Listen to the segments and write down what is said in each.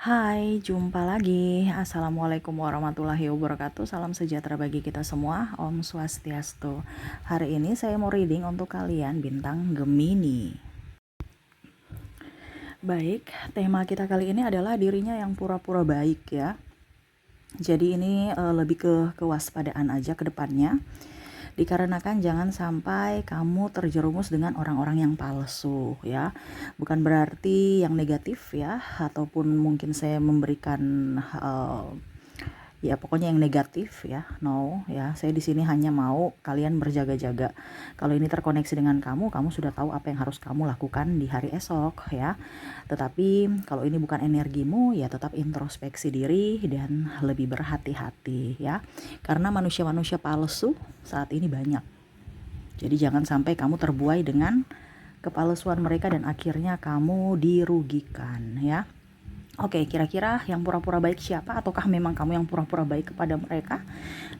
Hai, jumpa lagi. Assalamualaikum warahmatullahi wabarakatuh. Salam sejahtera bagi kita semua. Om Swastiastu. Hari ini saya mau reading untuk kalian bintang Gemini. Baik, tema kita kali ini adalah dirinya yang pura-pura baik ya. Jadi ini lebih ke kewaspadaan aja ke depannya. Dikarenakan jangan sampai kamu terjerumus dengan orang-orang yang palsu ya. Bukan berarti yang negatif ya, ataupun mungkin saya memberikan ya pokoknya yang negatif ya, no ya. Saya di sini hanya mau kalian berjaga-jaga. Kalau ini terkoneksi dengan kamu, kamu sudah tahu apa yang harus kamu lakukan di hari esok ya. Tetapi kalau ini bukan energimu, ya tetap introspeksi diri dan lebih berhati-hati ya. Karena manusia-manusia palsu saat ini banyak. Jadi jangan sampai kamu terbuai dengan kepalsuan mereka dan akhirnya kamu dirugikan ya. Oke, kira-kira yang pura-pura baik siapa, ataukah memang kamu yang pura-pura baik kepada mereka?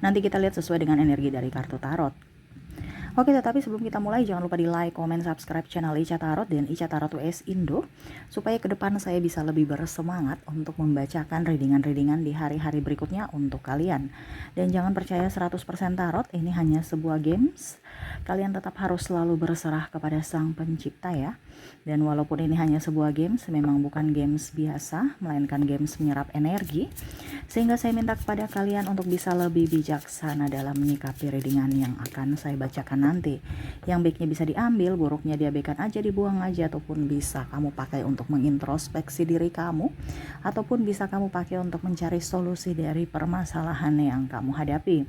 Nanti kita lihat sesuai dengan energi dari kartu tarot. Oke, tetapi sebelum kita mulai jangan lupa di like, comment, subscribe channel Ica Tarot dan Ica Tarot US Indo supaya ke depan saya bisa lebih bersemangat untuk membacakan readingan-readingan di hari-hari berikutnya untuk kalian. Dan jangan percaya 100% tarot, ini hanya sebuah games. Kalian tetap harus selalu berserah kepada Sang Pencipta ya. Dan walaupun ini hanya sebuah games, memang bukan games biasa, melainkan games menyerap energi. Sehingga saya minta kepada kalian untuk bisa lebih bijaksana dalam menyikapi readingan yang akan saya bacakan nanti. Yang baiknya bisa diambil, buruknya diabaikan aja, dibuang aja, ataupun bisa kamu pakai untuk mengintrospeksi diri kamu, ataupun bisa kamu pakai untuk mencari solusi dari permasalahan yang kamu hadapi.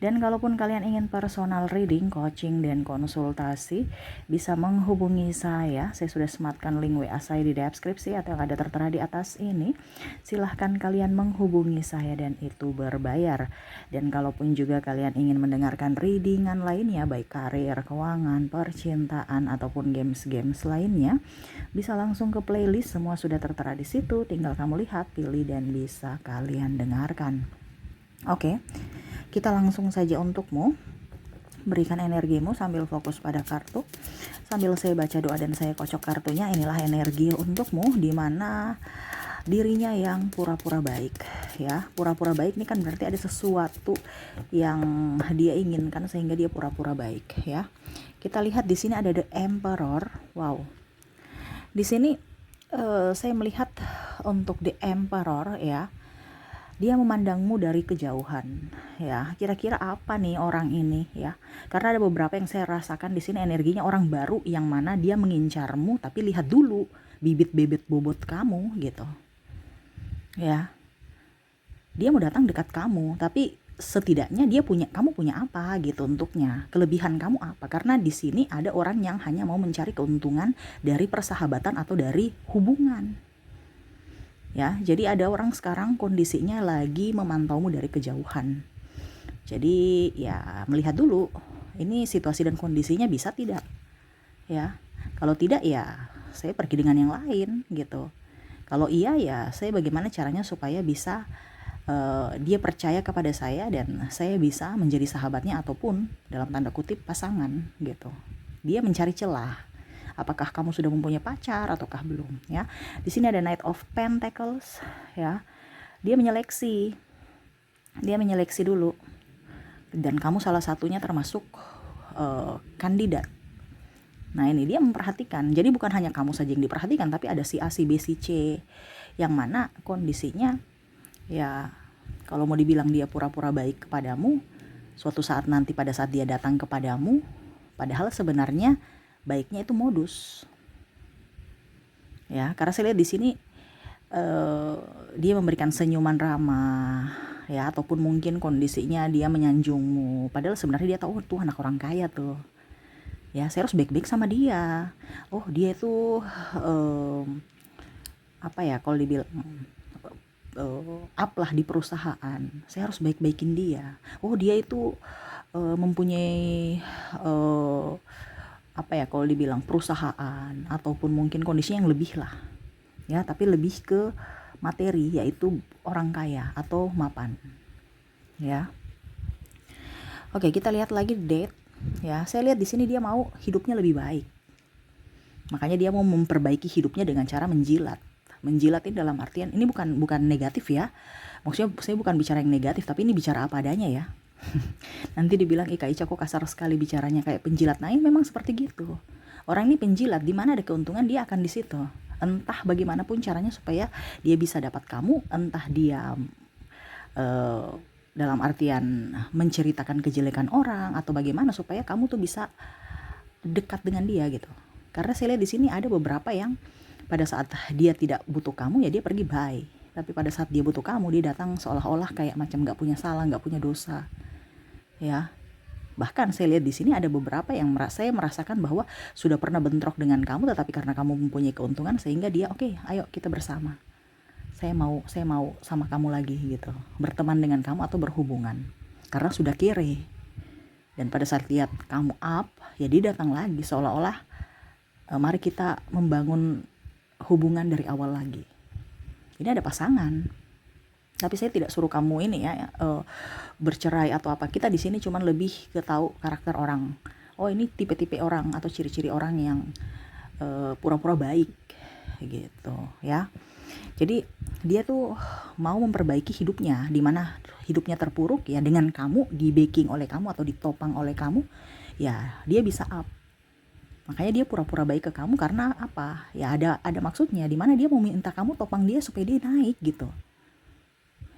Dan kalaupun kalian ingin personal reading, coaching, dan konsultasi, bisa menghubungi saya. Saya sudah sematkan link WA saya di deskripsi atau yang ada tertera di atas ini. Silahkan kalian menghubungi saya dan itu berbayar. Dan kalaupun juga kalian ingin mendengarkan readingan lainnya, baik karir, keuangan, percintaan, ataupun games-games lainnya, bisa langsung ke playlist, semua sudah tertera di situ. Tinggal kamu lihat, pilih, dan bisa kalian dengarkan. Oke, kita langsung saja untukmu. Berikan energimu sambil fokus pada kartu. Sambil saya baca doa dan saya kocok kartunya, inilah energi untukmu, di mana dirinya yang pura-pura baik ya. Pura-pura baik ini kan berarti ada sesuatu yang dia inginkan sehingga dia pura-pura baik ya. Kita lihat di sini ada The Emperor. Wow. Di sini saya melihat untuk The Emperor ya. Dia memandangmu dari kejauhan ya. Kira-kira apa nih orang ini ya? Karena ada beberapa yang saya rasakan di sini energinya orang baru yang mana dia mengincarmu, tapi lihat dulu bibit-bibit bobot kamu gitu. Ya. Dia mau datang dekat kamu, tapi setidaknya kamu punya apa gitu untuknya. Kelebihan kamu apa? Karena di sini ada orang yang hanya mau mencari keuntungan dari persahabatan atau dari hubungan. Ya, jadi ada orang sekarang kondisinya lagi memantaumu dari kejauhan. Jadi ya melihat dulu ini situasi dan kondisinya bisa tidak ya. Kalau tidak ya saya pergi dengan yang lain gitu. Kalau iya ya saya bagaimana caranya supaya bisa dia percaya kepada saya dan saya bisa menjadi sahabatnya ataupun dalam tanda kutip pasangan gitu. Dia mencari celah. Apakah kamu sudah mempunyai pacar ataukah belum ya? Di sini ada Knight of Pentacles ya. Dia menyeleksi dulu dan kamu salah satunya termasuk kandidat. Nah ini dia memperhatikan. Jadi bukan hanya kamu saja yang diperhatikan, tapi ada si A, si B, si C yang mana kondisinya ya kalau mau dibilang dia pura-pura baik kepadamu, suatu saat nanti pada saat dia datang kepadamu, padahal sebenarnya baiknya itu modus ya. Karena saya lihat di sini dia memberikan senyuman ramah ya, ataupun mungkin kondisinya dia menyanjungmu, padahal sebenarnya dia tahu tuh anak orang kaya tuh ya, saya harus baik-baik sama dia. Oh dia itu apa ya kalau dibilang up lah di perusahaan, saya harus baik-baikin dia. Oh dia itu mempunyai apa ya kalau dibilang perusahaan ataupun mungkin kondisi yang lebih lah ya, tapi lebih ke materi, yaitu orang kaya atau mapan ya. Oke, kita lihat lagi date ya. Saya lihat di sini dia mau hidupnya lebih baik, makanya dia mau memperbaiki hidupnya dengan cara menjilat Menjilat ini dalam artian ini bukan negatif ya. Maksudnya saya bukan bicara yang negatif, tapi ini bicara apa adanya ya. Nanti dibilang Kak Ica kok kasar sekali bicaranya kayak penjilat. Nah, ini memang seperti gitu. Orang ini penjilat, di mana ada keuntungan dia akan di situ. Entah bagaimanapun caranya supaya dia bisa dapat kamu, entah dia eh, dalam artian menceritakan kejelekan orang atau bagaimana supaya kamu tuh bisa dekat dengan dia gitu. Karena saya lihat di sini ada beberapa yang pada saat dia tidak butuh kamu ya dia pergi bye. Tapi pada saat dia butuh kamu dia datang seolah-olah kayak macam nggak punya salah, nggak punya dosa. Ya, bahkan saya lihat di sini ada beberapa yang saya merasakan bahwa sudah pernah bentrok dengan kamu, tetapi karena kamu mempunyai keuntungan sehingga dia oke, ayo kita bersama. Saya mau sama kamu lagi gitu, berteman dengan kamu atau berhubungan. Karena sudah kere. Dan pada saat lihat kamu up, ya dia datang lagi seolah-olah mari kita membangun hubungan dari awal lagi. Ini ada pasangan. Tapi saya tidak suruh kamu ini ya bercerai atau apa. Kita di sini cuman lebih ke tahu karakter orang. Oh, ini tipe-tipe orang atau ciri-ciri orang yang pura-pura baik gitu ya. Jadi dia tuh mau memperbaiki hidupnya, di mana hidupnya terpuruk ya dengan kamu, di backing oleh kamu atau ditopang oleh kamu, ya dia bisa up. Makanya dia pura-pura baik ke kamu karena apa? Ya ada maksudnya, di mana dia mau minta kamu topang dia supaya dia naik gitu.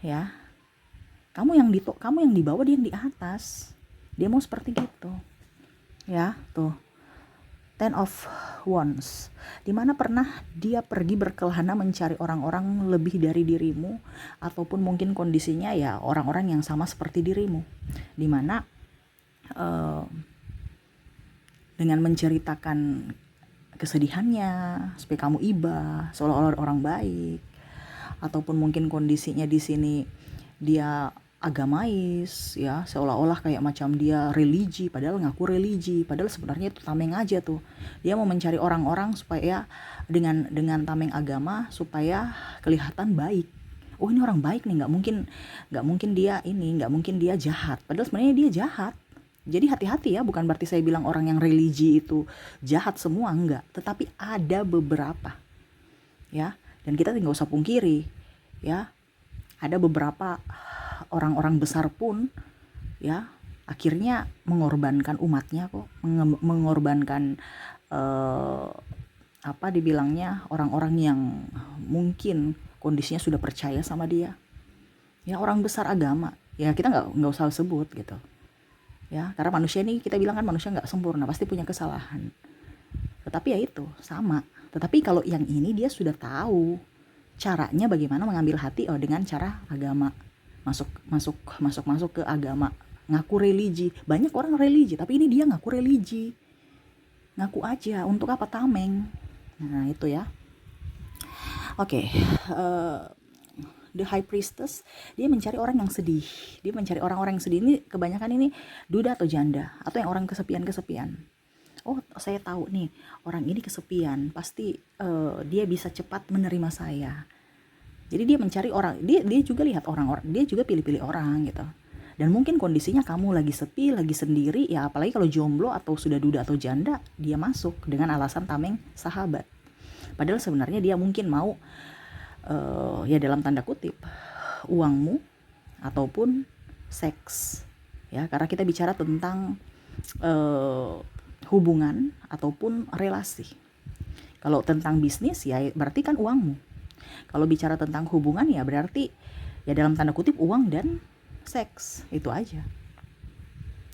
Ya, kamu yang di bawah, dia yang di atas. Dia mau seperti gitu ya. Tuh, Ten of Wands, dimana pernah dia pergi berkelana mencari orang-orang lebih dari dirimu, ataupun mungkin kondisinya ya orang-orang yang sama seperti dirimu, dimana dengan menceritakan kesedihannya supaya kamu iba seolah-olah orang baik, ataupun mungkin kondisinya di sini dia agamais ya, seolah-olah kayak macam dia religi padahal ngaku religi, padahal sebenarnya itu tameng aja tuh. Dia mau mencari orang-orang supaya dengan tameng agama supaya kelihatan baik. Oh, ini orang baik nih, nggak mungkin dia jahat, padahal sebenarnya dia jahat. Jadi hati-hati ya, bukan berarti saya bilang orang yang religi itu jahat semua, enggak, tetapi ada beberapa ya. Dan kita nggak usah pungkiri ya, ada beberapa orang-orang besar pun ya akhirnya mengorbankan umatnya kok, mengorbankan apa dibilangnya, orang-orang yang mungkin kondisinya sudah percaya sama dia ya, orang besar agama ya, kita nggak usah sebut gitu ya, karena manusia ini kita bilang kan manusia nggak sempurna, pasti punya kesalahan. Tetapi ya itu sama. Tetapi kalau yang ini dia sudah tahu caranya bagaimana mengambil hati, dengan cara agama, masuk ke agama, ngaku religi. Banyak orang religi, tapi ini dia ngaku religi, ngaku aja. Untuk apa? Tameng. Nah itu ya. Oke. The High Priestess, dia mencari orang yang sedih. Dia mencari orang-orang yang sedih. Ini kebanyakan ini duda atau janda, atau yang orang kesepian. Oh, saya tahu nih, orang ini kesepian, pasti dia bisa cepat menerima saya. Jadi dia mencari orang, dia juga lihat orang-orang, dia juga pilih-pilih orang gitu. Dan mungkin kondisinya kamu lagi sepi, lagi sendiri, ya apalagi kalau jomblo atau sudah duda atau janda, dia masuk dengan alasan tameng sahabat. Padahal sebenarnya dia mungkin mau ya dalam tanda kutip uangmu ataupun seks ya, karena kita bicara tentang hubungan ataupun relasi. Kalau tentang bisnis ya berarti kan uangmu. Kalau bicara tentang hubungan ya berarti ya dalam tanda kutip uang dan seks, itu aja.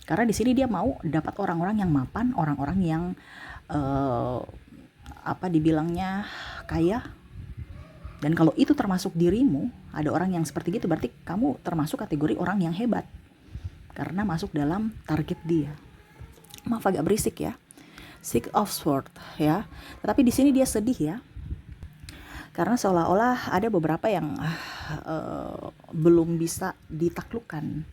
Karena di sini dia mau dapat orang-orang yang mapan, orang-orang yang apa dibilangnya kaya. Dan kalau itu termasuk dirimu, ada orang yang seperti gitu, berarti kamu termasuk kategori orang yang hebat karena masuk dalam target dia. Maaf agak berisik ya. Six of Swords ya. Tetapi di sini dia sedih ya. Karena seolah-olah ada beberapa yang belum bisa ditaklukkan.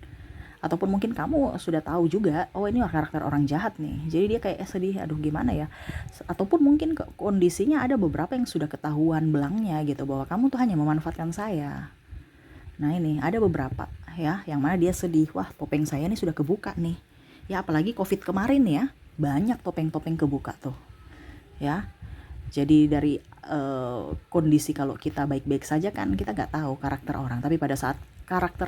Ataupun mungkin kamu sudah tahu juga, oh ini karakter orang jahat nih. Jadi dia kayak sedih, aduh gimana ya. Ataupun mungkin kondisinya ada beberapa yang sudah ketahuan belangnya gitu, bahwa kamu tuh hanya memanfaatkan saya. Nah ini ada beberapa ya, yang mana dia sedih, wah topeng saya ini sudah kebuka nih. Ya apalagi COVID kemarin ya, banyak topeng-topeng kebuka tuh. Ya. Jadi dari kondisi kalau kita baik-baik saja kan kita nggak tahu karakter orang, tapi pada saat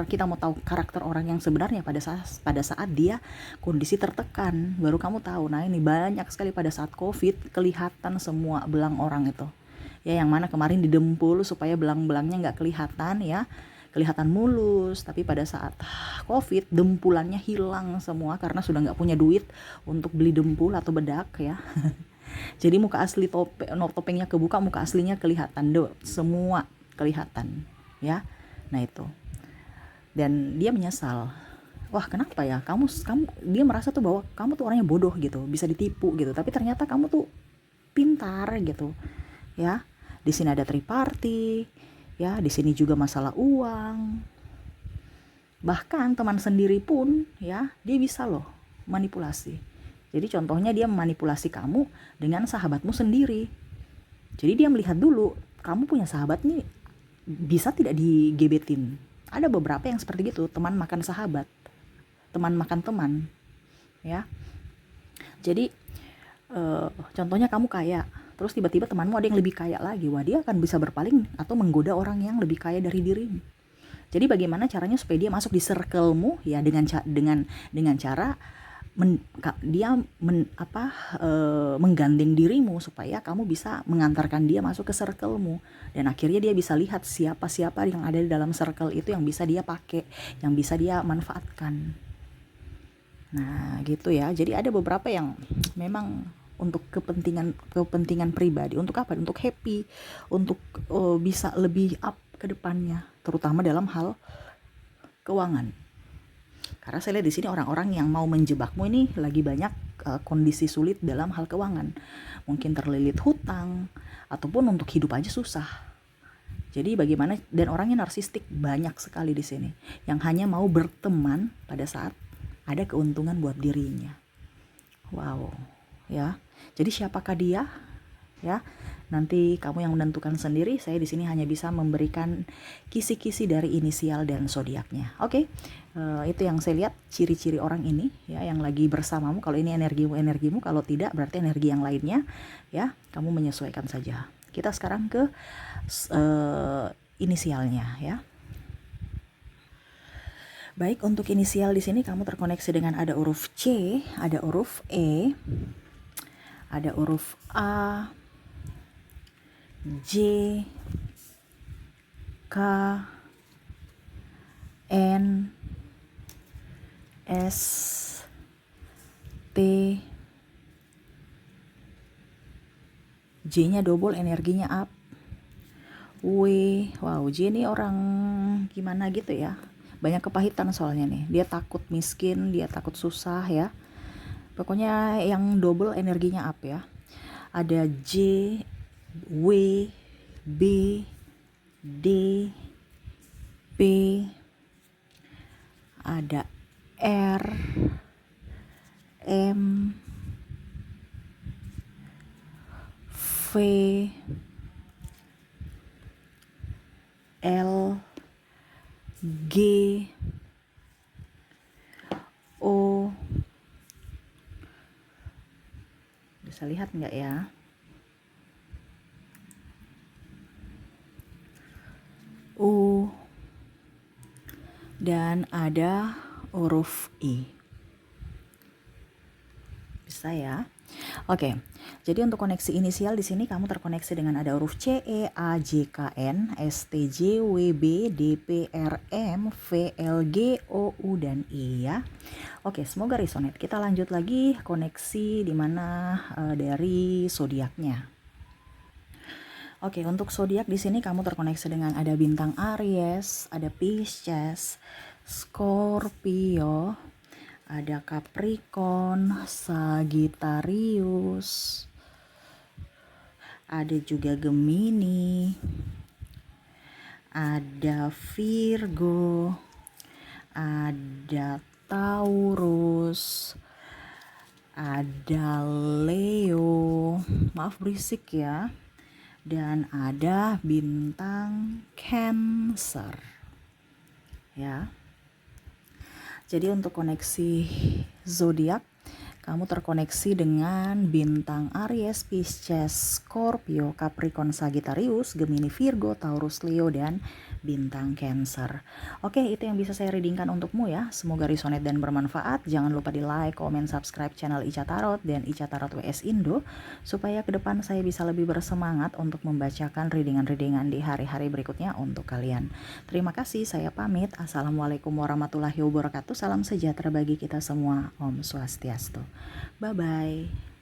kita mau tahu karakter orang yang sebenarnya pada saat dia kondisi tertekan, baru kamu tahu. Nah ini banyak sekali pada saat COVID kelihatan semua belang orang itu ya, yang mana kemarin didempul supaya belang-belangnya nggak kelihatan ya, kelihatan mulus, tapi pada saat COVID dempulannya hilang semua karena sudah nggak punya duit untuk beli dempul atau bedak ya. Jadi muka asli topengnya kebuka, muka aslinya kelihatan semua kelihatan ya. Nah itu, dan dia menyesal. Wah kenapa ya, dia merasa tuh bahwa kamu tuh orangnya bodoh gitu, bisa ditipu gitu, tapi ternyata kamu tuh pintar gitu ya. Di sini ada triparty ya, di sini juga masalah uang, bahkan teman sendiri pun ya dia bisa loh manipulasi. Jadi contohnya dia memanipulasi kamu dengan sahabatmu sendiri. Jadi dia melihat dulu kamu punya sahabat nih, bisa tidak digebetin. Ada beberapa yang seperti gitu, teman makan sahabat, teman makan teman ya. Jadi contohnya kamu kaya, terus tiba-tiba temanmu ada yang lebih kaya lagi, wah dia akan bisa berpaling atau menggoda orang yang lebih kaya dari dirimu. Jadi bagaimana caranya supaya dia masuk di circle-mu ya, dengan cara menggandeng dirimu supaya kamu bisa mengantarkan dia masuk ke circle-mu, dan akhirnya dia bisa lihat siapa-siapa yang ada di dalam circle itu yang bisa dia pakai, yang bisa dia manfaatkan. Nah gitu ya. Jadi ada beberapa yang memang untuk kepentingan pribadi, untuk apa? Untuk happy, untuk bisa lebih up ke depannya, terutama dalam hal keuangan. Karena saya lihat di sini orang-orang yang mau menjebakmu ini lagi banyak kondisi sulit dalam hal keuangan. Mungkin terlilit hutang ataupun untuk hidup aja susah. Jadi bagaimana, dan orangnya narsistik banyak sekali di sini yang hanya mau berteman pada saat ada keuntungan buat dirinya. Wow, ya. Jadi siapakah dia? Ya, nanti kamu yang menentukan sendiri. Saya di sini hanya bisa memberikan kisi-kisi dari inisial dan zodiaknya. Oke, itu yang saya lihat ciri-ciri orang ini ya, yang lagi bersamamu. Kalau ini energimu, kalau tidak berarti energi yang lainnya ya. Kamu menyesuaikan saja. Kita sekarang ke inisialnya ya. Baik, untuk inisial di sini kamu terkoneksi dengan ada huruf C, ada huruf E, ada huruf A, J, K, N, S, T, J-nya double, energinya up, W. Wow, J ini orang gimana gitu ya, banyak kepahitan soalnya nih. Dia takut miskin, dia takut susah ya. Pokoknya yang double energinya up ya. Ada J, W, B, D, P, ada R, M, V, L, G, O. Bisa lihat nggak ya? U, dan ada huruf I. Bisa ya? Oke. Jadi untuk koneksi inisial di sini kamu terkoneksi dengan ada huruf C, E, A, J, K, N, S, T, J, W, B, D, P, R, M, V, L, G, O, U, dan I ya. Oke, semoga resonate. Kita lanjut lagi koneksi dimana dari zodiaknya. Oke, untuk zodiak di sini kamu terkoneksi dengan ada bintang Aries, ada Pisces, Scorpio, ada Capricorn, Sagittarius, ada juga Gemini, ada Virgo, ada Taurus, ada Leo, maaf berisik ya, dan ada bintang Cancer ya. Jadi untuk koneksi zodiak Kamu terkoneksi dengan bintang Aries, Pisces, Scorpio, Capricorn, Sagittarius, Gemini, Virgo, Taurus, Leo, dan bintang Cancer. Oke, itu yang bisa saya readingkan untukmu ya. Semoga resonate dan bermanfaat. Jangan lupa di like, komen, subscribe channel Ica Tarot dan Ica Tarot WS Indo supaya ke depan saya bisa lebih bersemangat untuk membacakan readingan-readingan di hari-hari berikutnya untuk kalian. Terima kasih, saya pamit. Assalamualaikum warahmatullahi wabarakatuh. Salam sejahtera bagi kita semua. Om Swastiastu. Bye-bye.